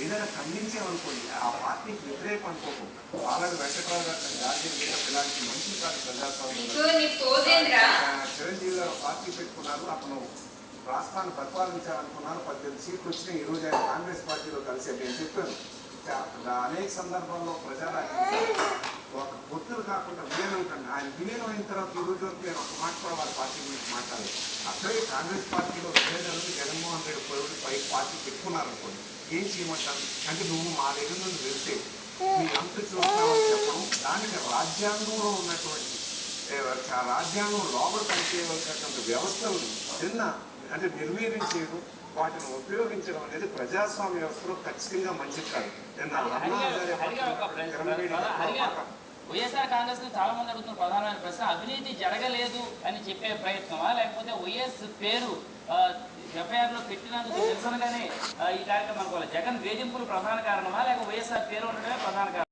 ఏదైనా ఖండించామనుకోండి ఆ పార్టీకి వ్యతిరేకం అనుకోకుండా వాళ్ళని వెంకటరావు గారు రాజ్యం ఇలాంటి మంచి కాదు ప్రజాస్వామ్యం. చిరంజీవి గారు పార్టీ పెట్టుకున్నారు, అతను రాష్ట్రాన్ని పరిపాలించాలనుకున్నారు, 18 సీట్లు వచ్చినాయి. ఈరోజు ఆయన కాంగ్రెస్ పార్టీలో కలిసి నేను చెప్పాను అనేక సందర్భాల్లో ఒక పొత్తులు కాకుండా విలీనం కండి ఆయన విలీనం అయిన తర్వాత ఈ రోజు వరకు నేను ఒక మాట కూడా వాళ్ళ పార్టీ గురించి మాట్లాడాలి. అక్కడే కాంగ్రెస్ పార్టీలో విభేదాలకు జగన్మోహన్ రెడ్డి పై పార్టీ పెట్టుకున్నారనుకోండి ఏం చేయమంటారు అంటే నువ్వు మా దగ్గర నుండి వెళ్తే మీ అంత చూస్తామని చెప్పడం దానికి రాజ్యాంగంలో ఉన్నటువంటి రాజ్యాంగం లోపల పనిచేయవలసినటువంటి వ్యవస్థలు నిన్న అంటే నిర్వీర్యం చేయడం వాటిని ఉపయోగించడం అనేది ప్రజాస్వామ్య వ్యవస్థలో ఖచ్చితంగా మంచిది కాదు. వైఎస్ఆర్ కాంగ్రెస్ చాలా మంది అడుగుతున్న ప్రధానమైన ప్రశ్న అవినీతి జరగలేదు అని చెప్పే ప్రయత్నమా లేకపోతే వైఎస్ పేరు ఎఫ్ఐఆర్ లో పెట్టినందుకు నిరసనగానే ఈ కార్యక్రమం అనుకోవాలి. జగన్ వేధింపులు ప్రధాన కారణమా లేక వైఎస్ఆర్ పేరు ఉండడమే ప్రధాన కారణం?